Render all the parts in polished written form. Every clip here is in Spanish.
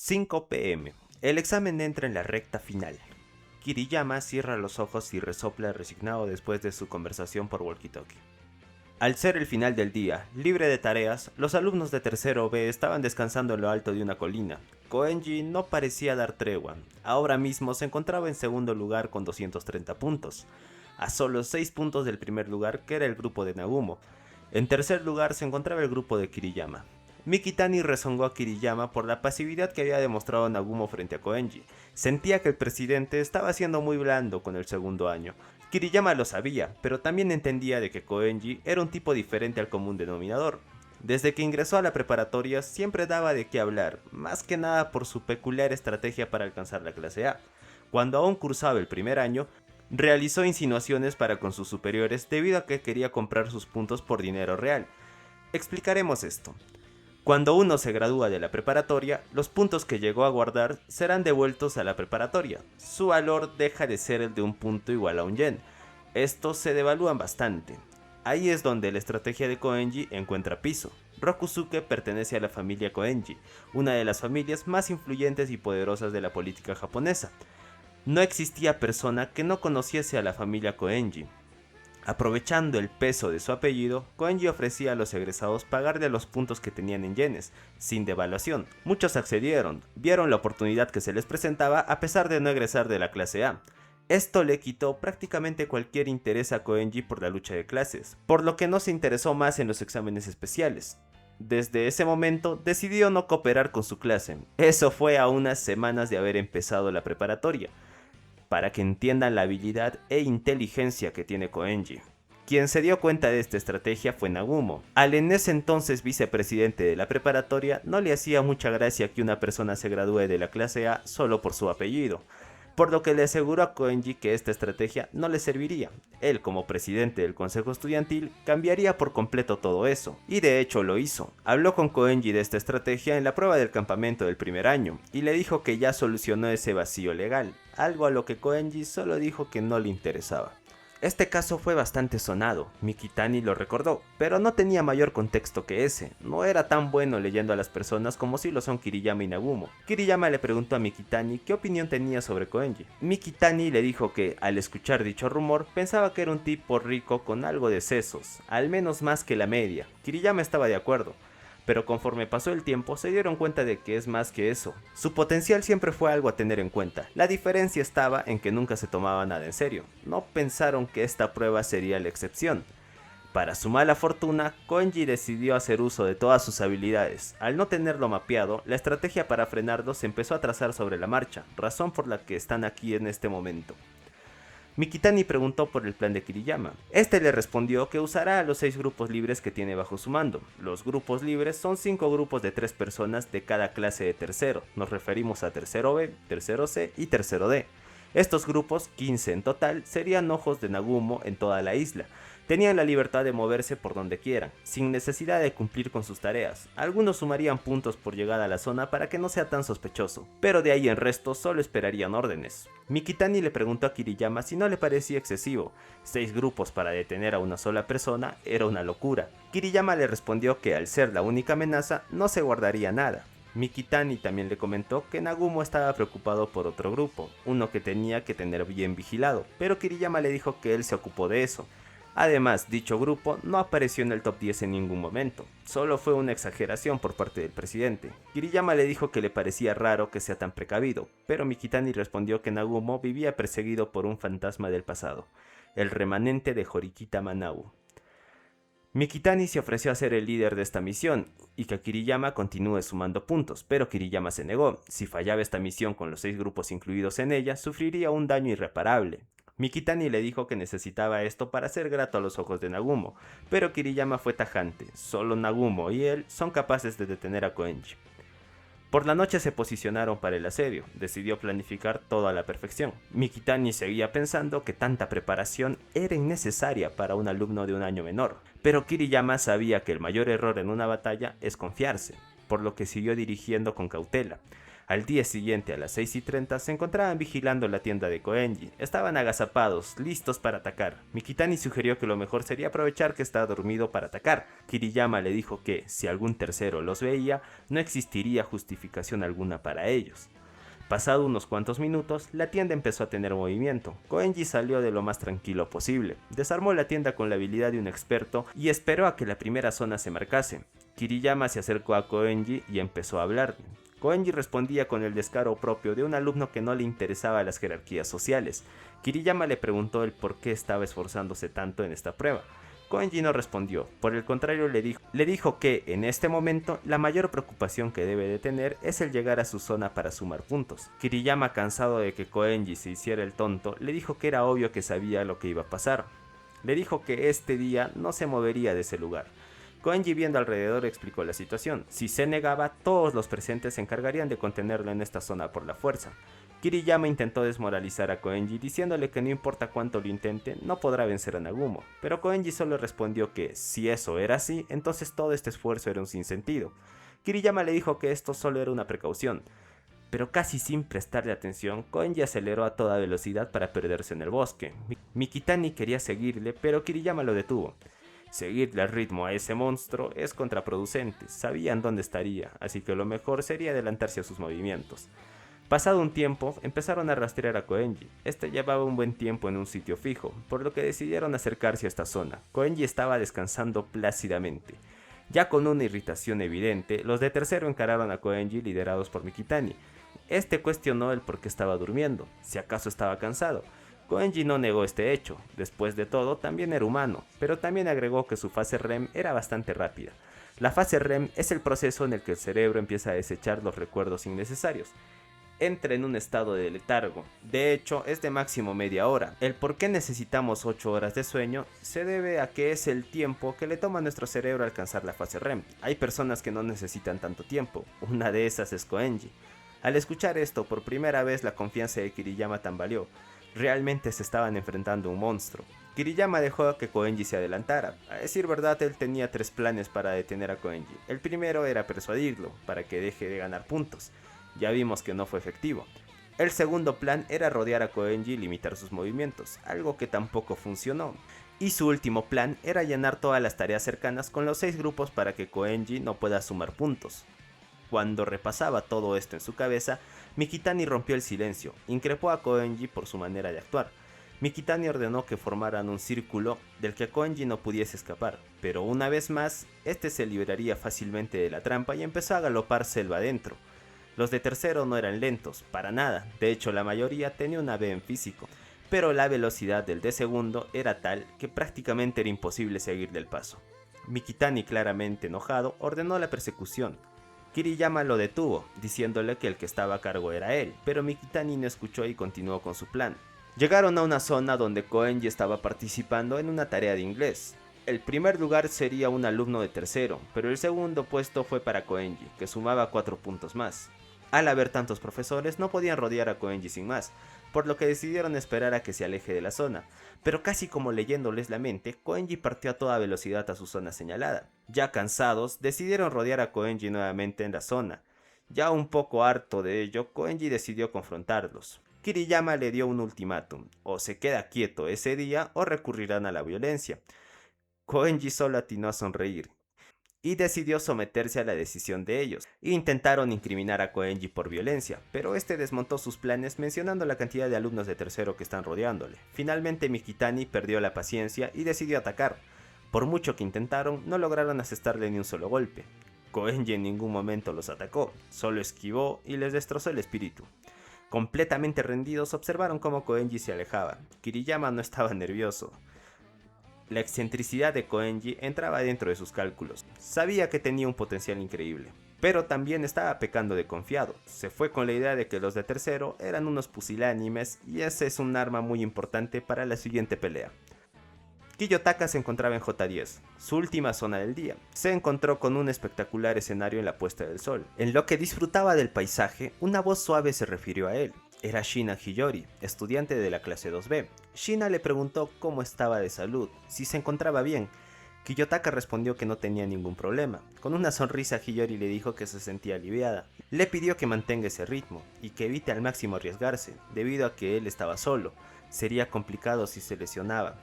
5 p.m. El examen entra en la recta final. Kiriyama cierra los ojos y resopla resignado después de su conversación por walkie-talkie. Al ser el final del día, libre de tareas, los alumnos de tercero B estaban descansando en lo alto de una colina. Koenji no parecía dar tregua. Ahora mismo se encontraba en segundo lugar con 230 puntos, a solo 6 puntos del primer lugar, que era el grupo de Nagumo. En tercer lugar se encontraba el grupo de Kiriyama. Mikitani rezongó a Kiriyama por la pasividad que había demostrado Nagumo frente a Koenji. Sentía que el presidente estaba siendo muy blando con el segundo año. Kiriyama lo sabía, pero también entendía de que Koenji era un tipo diferente al común denominador. Desde que ingresó a la preparatoria siempre daba de qué hablar, más que nada por su peculiar estrategia para alcanzar la clase A. Cuando aún cursaba el primer año, realizó insinuaciones para con sus superiores debido a que quería comprar sus puntos por dinero real. Explicaremos esto. Cuando uno se gradúa de la preparatoria, los puntos que llegó a guardar serán devueltos a la preparatoria. Su valor deja de ser el de un punto igual a un yen. Estos se devalúan bastante. Ahí es donde la estrategia de Koenji encuentra piso. Rokusuke pertenece a la familia Koenji, una de las familias más influyentes y poderosas de la política japonesa. No existía persona que no conociese a la familia Koenji. Aprovechando el peso de su apellido, Koenji ofrecía a los egresados pagarle los puntos que tenían en yenes, sin devaluación. Muchos accedieron, vieron la oportunidad que se les presentaba a pesar de no egresar de la clase A. Esto le quitó prácticamente cualquier interés a Koenji por la lucha de clases, por lo que no se interesó más en los exámenes especiales. Desde ese momento decidió no cooperar con su clase. Eso fue a unas semanas de haber empezado la preparatoria, para que entiendan la habilidad e inteligencia que tiene Koenji. Quien se dio cuenta de esta estrategia fue Nagumo. Al en ese entonces vicepresidente de la preparatoria no le hacía mucha gracia que una persona se gradúe de la clase A solo por su apellido, por lo que le aseguró a Koenji que esta estrategia no le serviría. Él, como presidente del consejo estudiantil, cambiaría por completo todo eso, y de hecho lo hizo. Habló con Koenji de esta estrategia en la prueba del campamento del primer año, y le dijo que ya solucionó ese vacío legal, algo a lo que Koenji solo dijo que no le interesaba. Este caso fue bastante sonado, Mikitani lo recordó, pero no tenía mayor contexto que ese. No era tan bueno leyendo a las personas como si lo son Kiriyama y Nagumo. Kiriyama le preguntó a Mikitani qué opinión tenía sobre Koenji. Mikitani le dijo que, al escuchar dicho rumor, pensaba que era un tipo rico con algo de sesos, al menos más que la media. Kiriyama estaba de acuerdo, pero conforme pasó el tiempo se dieron cuenta de que es más que eso. Su potencial siempre fue algo a tener en cuenta. La diferencia estaba en que nunca se tomaba nada en serio. No pensaron que esta prueba sería la excepción. Para su mala fortuna, Koenji decidió hacer uso de todas sus habilidades. Al no tenerlo mapeado, la estrategia para frenarlo se empezó a trazar sobre la marcha, razón por la que están aquí en este momento. Mikitani preguntó por el plan de Kiriyama. Este le respondió que usará a los 6 grupos libres que tiene bajo su mando. Los grupos libres son 5 grupos de 3 personas de cada clase de tercero. Nos referimos a tercero B, tercero C y tercero D. Estos grupos, 15 en total, serían ojos de Nagumo en toda la isla. Tenían la libertad de moverse por donde quieran, sin necesidad de cumplir con sus tareas. Algunos sumarían puntos por llegar a la zona para que no sea tan sospechoso, pero de ahí en resto solo esperarían órdenes. Mikitani le preguntó a Kiriyama si no le parecía excesivo. 6 grupos para detener a una sola persona era una locura. Kiriyama le respondió que al ser la única amenaza no se guardaría nada. Mikitani también le comentó que Nagumo estaba preocupado por otro grupo, uno que tenía que tener bien vigilado, pero Kiriyama le dijo que él se ocupó de eso. Además, dicho grupo no apareció en el top 10 en ningún momento, solo fue una exageración por parte del presidente. Kiriyama le dijo que le parecía raro que sea tan precavido, pero Mikitani respondió que Nagumo vivía perseguido por un fantasma del pasado, el remanente de Horikita Manau. Mikitani se ofreció a ser el líder de esta misión y que Kiriyama continúe sumando puntos, pero Kiriyama se negó. Si fallaba esta misión con los 6 grupos incluidos en ella, sufriría un daño irreparable. Mikitani le dijo que necesitaba esto para ser grato a los ojos de Nagumo, pero Kiriyama fue tajante. Solo Nagumo y él son capaces de detener a Koenji. Por la noche se posicionaron para el asedio, decidió planificar todo a la perfección. Mikitani seguía pensando que tanta preparación era innecesaria para un alumno de un año menor, pero Kiriyama sabía que el mayor error en una batalla es confiarse. por lo que siguió dirigiendo con cautela. Al día siguiente, a las 6:30, se encontraban vigilando la tienda de Koenji. Estaban agazapados, listos para atacar. Mikitani sugirió que lo mejor sería aprovechar que estaba dormido para atacar. Kiriyama le dijo que, si algún tercero los veía, no existiría justificación alguna para ellos. Pasado unos cuantos minutos, la tienda empezó a tener movimiento. Koenji salió de lo más tranquilo posible, desarmó la tienda con la habilidad de un experto y esperó a que la primera zona se marcase. Kiriyama se acercó a Koenji y empezó a hablarle. Koenji respondía con el descaro propio de un alumno que no le interesaba las jerarquías sociales. Kiriyama le preguntó el por qué estaba esforzándose tanto en esta prueba. Koenji no respondió, por el contrario le dijo que, en este momento, la mayor preocupación que debe de tener es el llegar a su zona para sumar puntos. Kiriyama, cansado de que Koenji se hiciera el tonto, le dijo que era obvio que sabía lo que iba a pasar. Le dijo que este día no se movería de ese lugar. Koenji, viendo alrededor, explicó la situación. Si se negaba, todos los presentes se encargarían de contenerlo en esta zona por la fuerza. Kiriyama intentó desmoralizar a Koenji diciéndole que no importa cuánto lo intente, no podrá vencer a Nagumo, pero Koenji solo respondió que, si eso era así, entonces todo este esfuerzo era un sinsentido. Kiriyama le dijo que esto solo era una precaución, pero casi sin prestarle atención, Koenji aceleró a toda velocidad para perderse en el bosque. Mikitani quería seguirle, pero Kiriyama lo detuvo. Seguirle al ritmo a ese monstruo es contraproducente, sabían dónde estaría, así que lo mejor sería adelantarse a sus movimientos. Pasado un tiempo, empezaron a rastrear a Koenji. Este llevaba un buen tiempo en un sitio fijo, por lo que decidieron acercarse a esta zona. Koenji estaba descansando plácidamente. Ya con una irritación evidente, los de tercero encararon a Koenji liderados por Mikitani. Este cuestionó el por qué estaba durmiendo, si acaso estaba cansado. Koenji no negó este hecho, después de todo también era humano, pero también agregó que su fase REM era bastante rápida. La fase REM es el proceso en el que el cerebro empieza a desechar los recuerdos innecesarios. Entra en un estado de letargo, de hecho es de máximo media hora. El por qué necesitamos 8 horas de sueño se debe a que es el tiempo que le toma a nuestro cerebro alcanzar la fase REM. Hay personas que no necesitan tanto tiempo, una de esas es Koenji. Al escuchar esto por primera vez, la confianza de Kiriyama tambaleó. Realmente se estaban enfrentando a un monstruo. Kiriyama dejó a que Koenji se adelantara. A decir verdad, él tenía 3 planes para detener a Koenji. El primero era persuadirlo, para que deje de ganar puntos. Ya vimos que no fue efectivo. El segundo plan era rodear a Koenji y limitar sus movimientos, algo que tampoco funcionó. Y su último plan era llenar todas las tareas cercanas con los 6 grupos para que Koenji no pueda sumar puntos. Cuando repasaba todo esto en su cabeza, Mikitani rompió el silencio, increpó a Koenji por su manera de actuar. Mikitani ordenó que formaran un círculo del que Koenji no pudiese escapar, pero una vez más, este se liberaría fácilmente de la trampa y empezó a galopar selva adentro. Los de tercero no eran lentos, para nada, de hecho la mayoría tenía una B en físico, pero la velocidad del de segundo era tal que prácticamente era imposible seguirle el paso. Mikitani, claramente enojado, ordenó la persecución. Kiriyama lo detuvo, diciéndole que el que estaba a cargo era él, pero Mikitani no escuchó y continuó con su plan. Llegaron a una zona donde Koenji estaba participando en una tarea de inglés. El primer lugar sería un alumno de tercero, pero el segundo puesto fue para Koenji, que sumaba 4 puntos más. Al haber tantos profesores, no podían rodear a Koenji sin más, por lo que decidieron esperar a que se aleje de la zona, pero casi como leyéndoles la mente, Koenji partió a toda velocidad a su zona señalada. Ya cansados, decidieron rodear a Koenji nuevamente en la zona. Ya un poco harto de ello, Koenji decidió confrontarlos. Kiriyama le dio un ultimátum, o se queda quieto ese día o recurrirán a la violencia. Koenji solo atinó a sonreír y decidió someterse a la decisión de ellos. Intentaron incriminar a Koenji por violencia, pero este desmontó sus planes mencionando la cantidad de alumnos de tercero que están rodeándole. Finalmente Mikitani perdió la paciencia y decidió atacar. Por mucho que intentaron, no lograron asestarle ni un solo golpe. Koenji en ningún momento los atacó, solo esquivó y les destrozó el espíritu. Completamente rendidos, observaron cómo Koenji se alejaba. Kiriyama no estaba nervioso. La excentricidad de Koenji entraba dentro de sus cálculos. Sabía que tenía un potencial increíble, pero también estaba pecando de confiado. Se fue con la idea de que los de tercero eran unos pusilánimes y ese es un arma muy importante para la siguiente pelea. Kiyotaka se encontraba en J10, su última zona del día. Se encontró con un espectacular escenario en la puesta del sol. En lo que disfrutaba del paisaje, una voz suave se refirió a él. Era Shina Hiyori, estudiante de la clase 2B. Shina le preguntó cómo estaba de salud, si se encontraba bien. Kiyotaka respondió que no tenía ningún problema. Con una sonrisa, Hiyori le dijo que se sentía aliviada. Le pidió que mantenga ese ritmo y que evite al máximo arriesgarse, debido a que él estaba solo. Sería complicado si se lesionaba.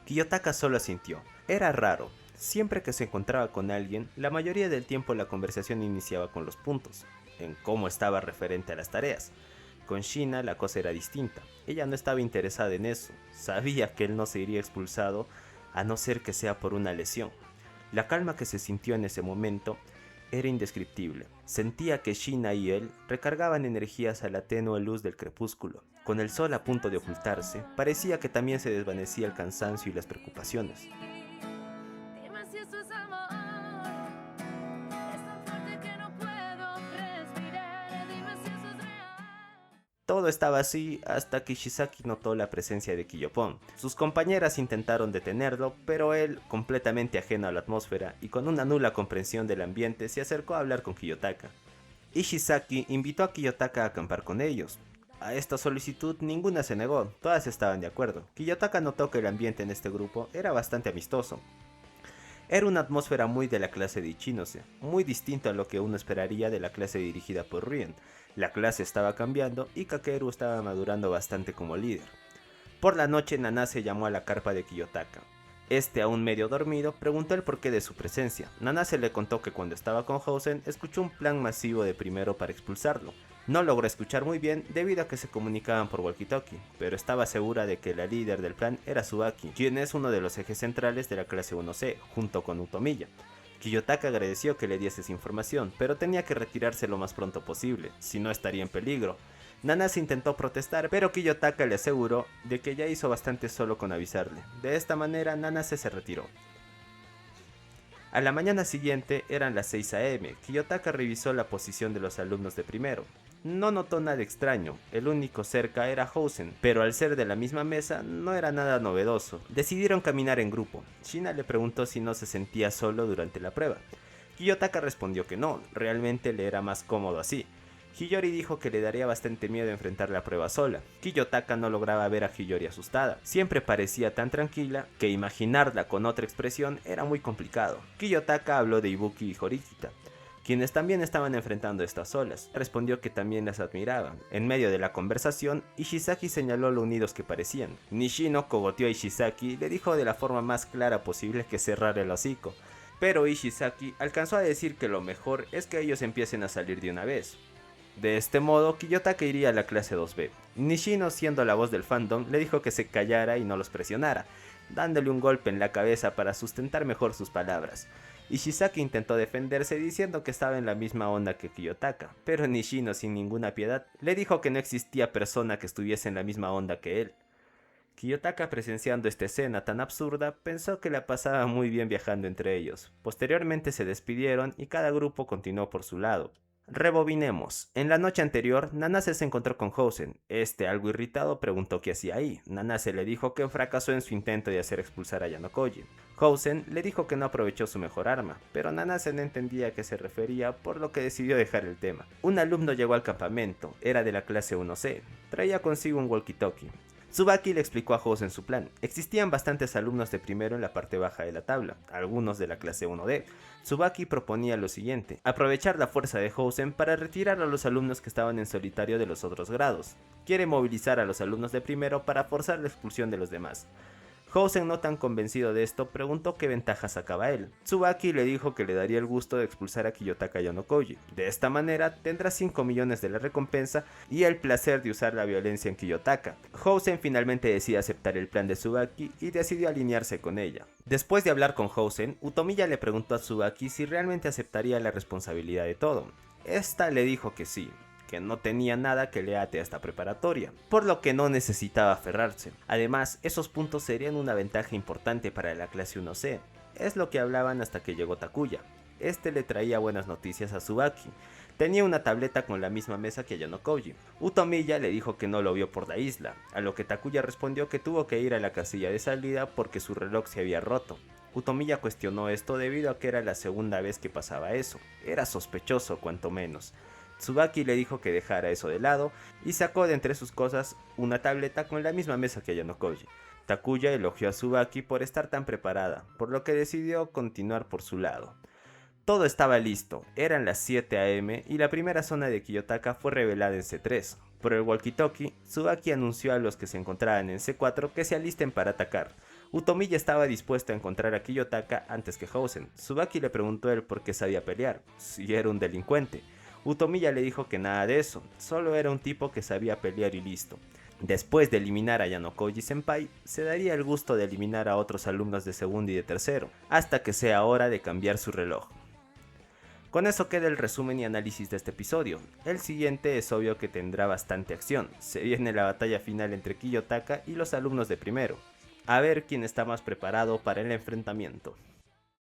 Kiyotaka solo asintió. Era raro. Siempre que se encontraba con alguien, la mayoría del tiempo la conversación iniciaba con los puntos, en cómo estaba referente a las tareas. Con Shina la cosa era distinta. Ella no estaba interesada en eso. Sabía que él no se iría expulsado a no ser que sea por una lesión. La calma que se sintió en ese momento era indescriptible. Sentía que Shina y él recargaban energías a la tenue luz del crepúsculo. Con el sol a punto de ocultarse, parecía que también se desvanecía el cansancio y las preocupaciones. Todo estaba así hasta que Shisaki notó la presencia de Kiyopon. Sus compañeras intentaron detenerlo, pero él, completamente ajeno a la atmósfera y con una nula comprensión del ambiente, se acercó a hablar con Kiyotaka. Shisaki invitó a Kiyotaka a acampar con ellos. A esta solicitud ninguna se negó, todas estaban de acuerdo. Kiyotaka notó que el ambiente en este grupo era bastante amistoso. Era una atmósfera muy de la clase de Ichinose, muy distinto a lo que uno esperaría de la clase dirigida por Rien. La clase estaba cambiando y Kakeru estaba madurando bastante como líder. Por la noche Nanase llamó a la carpa de Kiyotaka. Este, aún medio dormido, preguntó el porqué de su presencia. Nanase le contó que cuando estaba con Housen escuchó un plan masivo de primero para expulsarlo. No logró escuchar muy bien debido a que se comunicaban por walkie-talkie, pero estaba segura de que la líder del plan era Tsubaki, quien es uno de los ejes centrales de la clase 1C, junto con Utomiya. Kiyotaka agradeció que le diese esa información, pero tenía que retirarse lo más pronto posible, si no estaría en peligro. Nanase intentó protestar, pero Kiyotaka le aseguró de que ya hizo bastante solo con avisarle. De esta manera, Nanase se retiró. A la mañana siguiente eran las 6 am. Kiyotaka revisó la posición de los alumnos de primero. No notó nada extraño, el único cerca era Housen, pero al ser de la misma mesa no era nada novedoso. Decidieron caminar en grupo. Shina le preguntó si no se sentía solo durante la prueba. Kiyotaka respondió que no, realmente le era más cómodo así. Hiyori dijo que le daría bastante miedo enfrentar la prueba sola. Kiyotaka no lograba ver a Hiyori asustada. Siempre parecía tan tranquila que imaginarla con otra expresión era muy complicado. Kiyotaka habló de Ibuki y Horikita, quienes también estaban enfrentando estas olas. Respondió que también las admiraban. En medio de la conversación, Ishizaki señaló lo unidos que parecían. Nishino cogoteó a Ishizaki y le dijo de la forma más clara posible que cerrara el hocico. Pero Ishizaki alcanzó a decir que lo mejor es que ellos empiecen a salir de una vez. De este modo, Kiyotaka iría a la clase 2B. Nishino, siendo la voz del fandom, le dijo que se callara y no los presionara, dándole un golpe en la cabeza para sustentar mejor sus palabras. Ishizaki intentó defenderse diciendo que estaba en la misma onda que Kiyotaka, pero Nishino, sin ninguna piedad, le dijo que no existía persona que estuviese en la misma onda que él. Kiyotaka, presenciando esta escena tan absurda, pensó que la pasaba muy bien viajando entre ellos. Posteriormente se despidieron y cada grupo continuó por su lado. Rebobinemos. En la noche anterior, Nanase se encontró con Housen. Este, algo irritado, preguntó qué hacía ahí. Nanase le dijo que fracasó en su intento de hacer expulsar a Yanokoji. Housen le dijo que no aprovechó su mejor arma, pero Nanase no entendía a qué se refería, por lo que decidió dejar el tema. Un alumno llegó al campamento, era de la clase 1C, traía consigo un walkie-talkie. Tsubaki le explicó a Housen su plan. Existían bastantes alumnos de primero en la parte baja de la tabla, algunos de la clase 1D. Tsubaki proponía lo siguiente: aprovechar la fuerza de Housen para retirar a los alumnos que estaban en solitario de los otros grados. Quiere movilizar a los alumnos de primero para forzar la expulsión de los demás. Housen, no tan convencido de esto, preguntó qué ventaja sacaba él. Tsubaki le dijo que le daría el gusto de expulsar a Kiyotaka Yanokoji. De esta manera tendrá 5 millones de la recompensa y el placer de usar la violencia en Kiyotaka. Housen finalmente decidió aceptar el plan de Tsubaki y decidió alinearse con ella. Después de hablar con Housen, Utomiya le preguntó a Tsubaki si realmente aceptaría la responsabilidad de todo. Esta le dijo que sí, que no tenía nada que le ate a esta preparatoria, por lo que no necesitaba aferrarse. Además, esos puntos serían una ventaja importante para la clase 1C. Es lo que hablaban hasta que llegó Takuya. Este le traía buenas noticias a Tsubaki. Tenía una tableta con la misma mesa que Yanokoji. Utomiya le dijo que no lo vio por la isla, a lo que Takuya respondió que tuvo que ir a la casilla de salida porque su reloj se había roto. Utomiya cuestionó esto debido a que era la segunda vez que pasaba eso. Era sospechoso, cuanto menos. Tsubaki le dijo que dejara eso de lado y sacó de entre sus cosas una tableta con la misma mesa que Yanokoji. Takuya elogió a Tsubaki por estar tan preparada, por lo que decidió continuar por su lado. Todo estaba listo, eran las 7 am y la primera zona de Kiyotaka fue revelada en C3. Por el walkie-talkie, Tsubaki anunció a los que se encontraban en C4 que se alisten para atacar. Utomiya estaba dispuesto a encontrar a Kiyotaka antes que Housen. Tsubaki le preguntó a él por qué sabía pelear, si era un delincuente. Utomiya le dijo que nada de eso, solo era un tipo que sabía pelear y listo. Después de eliminar a Yanokoji Senpai, se daría el gusto de eliminar a otros alumnos de segundo y de tercero, hasta que sea hora de cambiar su reloj. Con eso queda el resumen y análisis de este episodio. El siguiente es obvio que tendrá bastante acción. Se viene la batalla final entre Kiyotaka y los alumnos de primero. A ver quién está más preparado para el enfrentamiento.